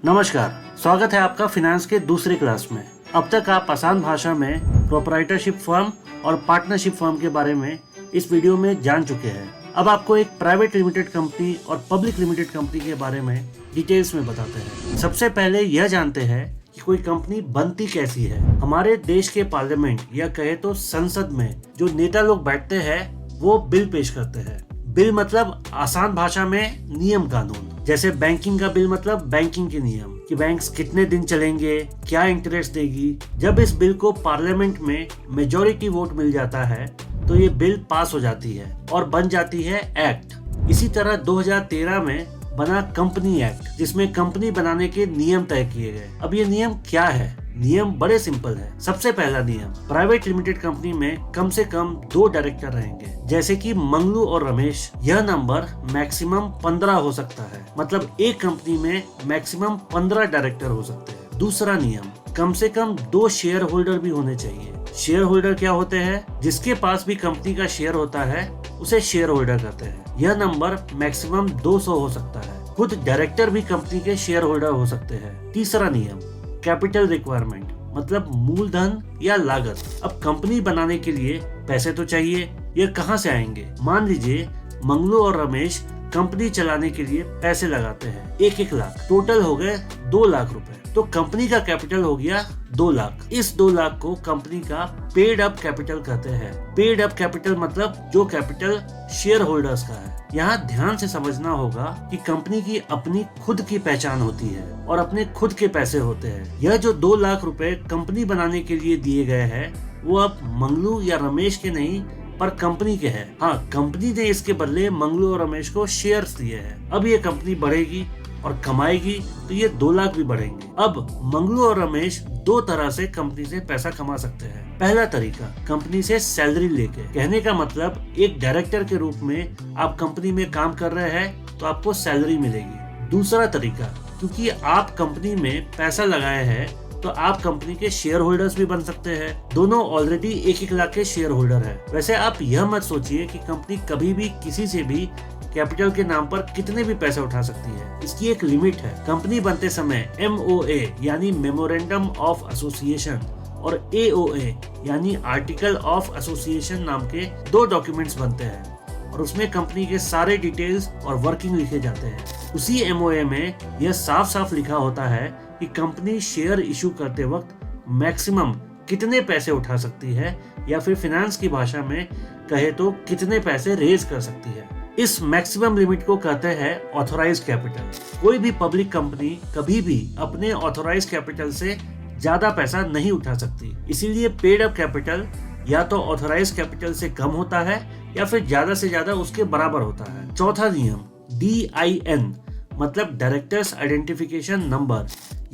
नमस्कार, स्वागत है आपका फिनेंस के दूसरे क्लास में। अब तक आप आसान भाषा में प्रोप्राइटरशिप फर्म और पार्टनरशिप फर्म के बारे में इस वीडियो में जान चुके हैं। अब आपको एक प्राइवेट लिमिटेड कंपनी और पब्लिक लिमिटेड कंपनी के बारे में डिटेल्स में बताते हैं। सबसे पहले यह जानते हैं कि कोई कंपनी बनती कैसी है। हमारे देश के पार्लियामेंट या कहे तो संसद में जो नेता लोग बैठते हैं वो बिल पेश करते हैं। बिल मतलब आसान भाषा में नियम कानून। जैसे बैंकिंग का बिल मतलब बैंकिंग के नियम कि बैंक्स कितने दिन चलेंगे, क्या इंटरेस्ट देगी। जब इस बिल को पार्लियामेंट में मेजॉरिटी वोट मिल जाता है तो ये बिल पास हो जाती है और बन जाती है एक्ट। इसी तरह 2013 में बना कंपनी एक्ट, जिसमें कंपनी बनाने के नियम तय किए गए। अब ये नियम क्या है? नियम बड़े सिंपल है। सबसे पहला नियम, प्राइवेट लिमिटेड कंपनी में कम से कम 2 डायरेक्टर रहेंगे। जैसे कि मंगलू और रमेश, यह नंबर मैक्सिमम 15 हो सकता है। मतलब एक कंपनी में मैक्सिमम 15 डायरेक्टर हो सकते हैं। दूसरा नियम, कम से कम 2 शेयर होल्डर भी होने चाहिए। शेयर होल्डर क्या होते हैं? जिसके पास भी कंपनी का शेयर होता है उसे शेयर होल्डर कहते हैं। यह नंबर मैक्सिमम 200 हो सकता है। खुद डायरेक्टर भी कंपनी के शेयर होल्डर हो सकते हैं। तीसरा नियम, कैपिटल रिक्वायरमेंट, मतलब मूलधन या लागत। अब कंपनी बनाने के लिए पैसे तो चाहिए, ये कहाँ से आएंगे? मान लीजिए मंगलू और रमेश कंपनी चलाने के लिए पैसे लगाते हैं 1-1 लाख, टोटल हो गए 2 लाख रुपए। तो कंपनी का कैपिटल हो गया 2 लाख। इस 2 लाख को कंपनी का पेड अप कैपिटल कहते हैं। पेड अप कैपिटल मतलब जो कैपिटल शेयर होल्डर्स का है। यहाँ ध्यान से समझना होगा कि कंपनी की अपनी खुद की पहचान होती है और अपने खुद के पैसे होते हैं। यह जो 2 लाख रुपए कंपनी बनाने के लिए दिए गए हैं वो अब मंगलू या रमेश के नहीं पर कंपनी के हैं। हाँ, कंपनी ने इसके बदले मंगलू और रमेश को शेयर्स दिए हैं। अब ये कंपनी बढ़ेगी और कमाएगी तो ये 2 लाख भी बढ़ेंगे। अब मंगलू और रमेश 2 तरह से कंपनी से पैसा कमा सकते हैं। पहला तरीका, कंपनी से सैलरी लेके। कहने का मतलब एक डायरेक्टर के रूप में आप कंपनी में काम कर रहे हैं तो आपको सैलरी मिलेगी। दूसरा तरीका, क्योंकि आप कंपनी में पैसा लगाए हैं तो आप कंपनी के शेयर होल्डर्स भी बन सकते हैं। दोनों ऑलरेडी 1-1 लाख के शेयर होल्डर हैं। वैसे आप यह मत सोचिए कि कंपनी कभी भी किसी से भी कैपिटल के नाम पर कितने भी पैसे उठा सकती है। इसकी एक लिमिट है। कंपनी बनते समय MOA यानी मेमोरेंडम ऑफ एसोसिएशन और AOA यानी आर्टिकल ऑफ एसोसिएशन नाम के 2 डॉक्यूमेंट्स बनते हैं और उसमें कंपनी के सारे डिटेल्स और वर्किंग लिखे जाते हैं। उसी MOA में यह साफ साफ लिखा होता है कि कंपनी शेयर इशू करते वक्त मैक्सिमम कितने पैसे उठा सकती है या फिर फाइनेंस की भाषा में कहे तो कितने पैसे रेज कर सकती है। इस मैक्सिमम लिमिट को कहते हैं ऑथोराइज्ड कैपिटल। कोई भी पब्लिक कंपनी कभी भी अपने ऑथोराइज्ड कैपिटल से ज्यादा पैसा नहीं उठा सकती। इसीलिए पेड अप कैपिटल या तो ऑथोराइज्ड कैपिटल से कम होता है या फिर ज्यादा से ज्यादा उसके बराबर होता है। चौथा नियम, DIN मतलब डायरेक्टर्स आइडेंटिफिकेशन नंबर।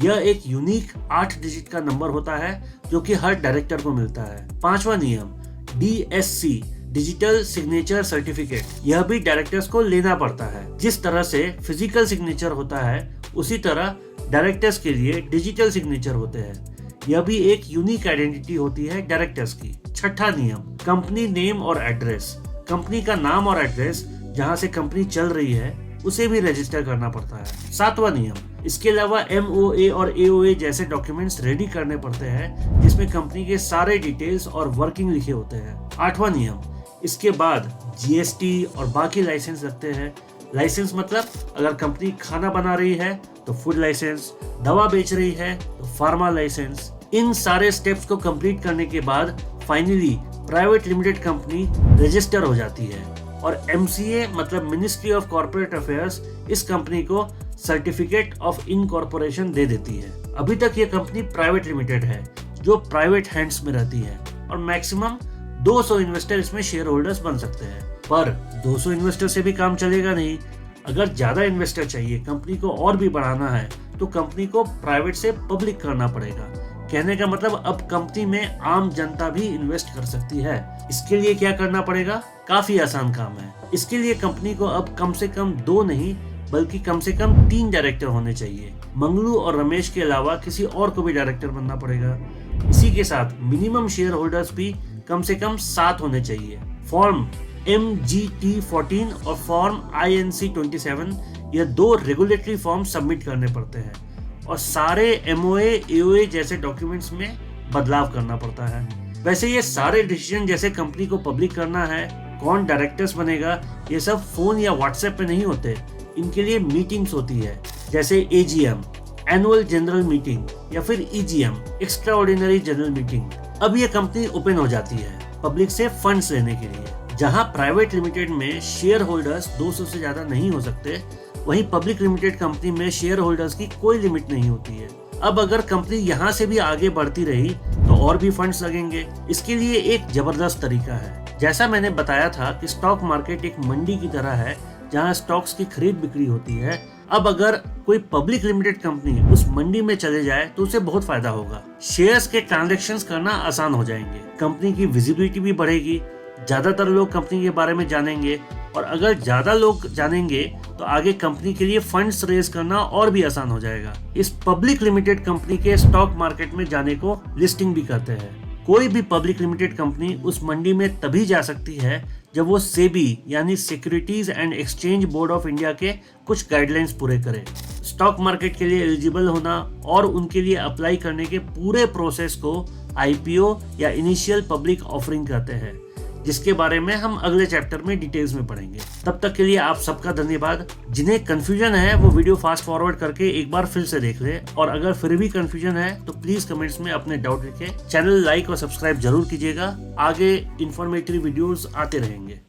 यह एक यूनिक 8 डिजिट का नंबर होता है जो कि हर डायरेक्टर को मिलता है। 5वां नियम, DSC डिजिटल सिग्नेचर सर्टिफिकेट। यह भी डायरेक्टर्स को लेना पड़ता है। जिस तरह से फिजिकल सिग्नेचर होता है उसी तरह डायरेक्टर्स के लिए डिजिटल सिग्नेचर होते हैं। यह भी एक यूनिक आइडेंटिटी होती है डायरेक्टर्स की। 6वां नियम, कंपनी नेम और एड्रेस। कंपनी का नाम और एड्रेस जहाँ से कंपनी चल रही है उसे भी रजिस्टर करना पड़ता है। 7वां नियम, इसके अलावा MOA और AOA जैसे डॉक्यूमेंट्स रेडी करने पड़ते हैं जिसमें कंपनी के सारे डिटेल्स और वर्किंग लिखे होते हैं। 8वां नियम, इसके बाद GST और बाकी लाइसेंस लगते हैं। लाइसेंस मतलब अगर कंपनी खाना बना रही है तो फूड लाइसेंस, दवा बेच रही है तो फार्मा लाइसेंस। इन सारे स्टेप्स को कंप्लीट करने के बाद finally private limited company register हो जाती है और MCA मतलब मिनिस्ट्री ऑफ कॉर्पोरेट अफेयर्स इस कंपनी को सर्टिफिकेट ऑफ इनकॉर्पोरेशन दे देती है। अभी तक ये कंपनी प्राइवेट लिमिटेड है जो प्राइवेट हैंड्स में रहती है और मैक्सिमम 200 इन्वेस्टर इसमें शेयर होल्डर्स बन सकते हैं। पर 200 इन्वेस्टर से भी काम चलेगा नहीं। अगर ज्यादा इन्वेस्टर चाहिए, कंपनी को और भी बढ़ाना है तो कंपनी को प्राइवेट से पब्लिक करना पड़ेगा। कहने का मतलब अब कंपनी में आम जनता भी इन्वेस्ट कर सकती है। इसके लिए क्या करना पड़ेगा? काफी आसान काम है। इसके लिए कंपनी को अब कम से कम 2 नहीं बल्कि कम से कम 3 डायरेक्टर होने चाहिए। मंगलू और रमेश के अलावा किसी और को भी डायरेक्टर बनना पड़ेगा। इसी के साथ मिनिमम शेयर होल्डर्स भी कम से कम 7 होने चाहिए। फॉर्म MGT14 और फॉर्म INC27 यह 2 रेगुलेटरी फॉर्म सबमिट करने पड़ते हैं। और सारे MOA, AOA जैसे डॉक्यूमेंट्स में बदलाव करना पड़ता है। वैसे ये सारे डिसीजन जैसे कंपनी को पब्लिक करना है, कौन डायरेक्टर्स बनेगा, ये सब फोन या व्हाट्सएप पे नहीं होते। इनके लिए मीटिंग्स होती है, जैसे AGM, एनुअल जनरल मीटिंग, या फिर EGM, extra ordinary general meeting. अब ये कंपनी ओपन हो जाती है पब्लिक से फंड्स लेने के लिए। जहां प्राइवेट लिमिटेड में शेयर होल्डर्स 200 से ज्यादा नहीं हो सकते, वहीं पब्लिक लिमिटेड कंपनी में शेयर होल्डर्स की कोई लिमिट नहीं होती है। अब अगर कंपनी यहाँ से भी आगे बढ़ती रही तो और भी फंड्स लगेंगे। इसके लिए एक जबरदस्त तरीका है। जैसा मैंने बताया था कि स्टॉक मार्केट एक मंडी की तरह है जहाँ स्टॉक्स की खरीद बिक्री होती है। अब अगर कोई पब्लिक लिमिटेड कंपनी उस मंडी में चले जाए तो उसे बहुत फायदा होगा। शेयर्स के ट्रांजैक्शंस करना आसान हो जाएंगे, कंपनी की विजिबिलिटी भी बढ़ेगी, ज्यादातर लोग कंपनी के बारे में जानेंगे, और अगर ज्यादा लोग जानेंगे तो आगे कंपनी के लिए फंड्स रेज करना और भी आसान हो जाएगा। इस पब्लिक लिमिटेड कंपनी के स्टॉक मार्केट में जाने को लिस्टिंग भी कहते हैं। कोई भी पब्लिक लिमिटेड कंपनी उस मंडी में तभी जा सकती है जब वो सेबी यानी securities and exchange board of India के कुछ गाइडलाइंस पूरे करे। स्टॉक मार्केट के लिए एलिजिबल होना और उनके लिए अप्लाई करने के पूरे प्रोसेस को IPO या इनिशियल पब्लिक ऑफरिंग कहते हैं, जिसके बारे में हम अगले चैप्टर में डिटेल्स में पढ़ेंगे। तब तक के लिए आप सबका धन्यवाद। जिन्हें कंफ्यूजन है वो वीडियो फास्ट फॉरवर्ड करके एक बार फिर से देख ले, और अगर फिर भी कंफ्यूजन है तो प्लीज कमेंट्स में अपने डाउट लिखें। चैनल लाइक और सब्सक्राइब जरूर कीजिएगा, आगे इंफॉर्मेटिव वीडियोस आते रहेंगे।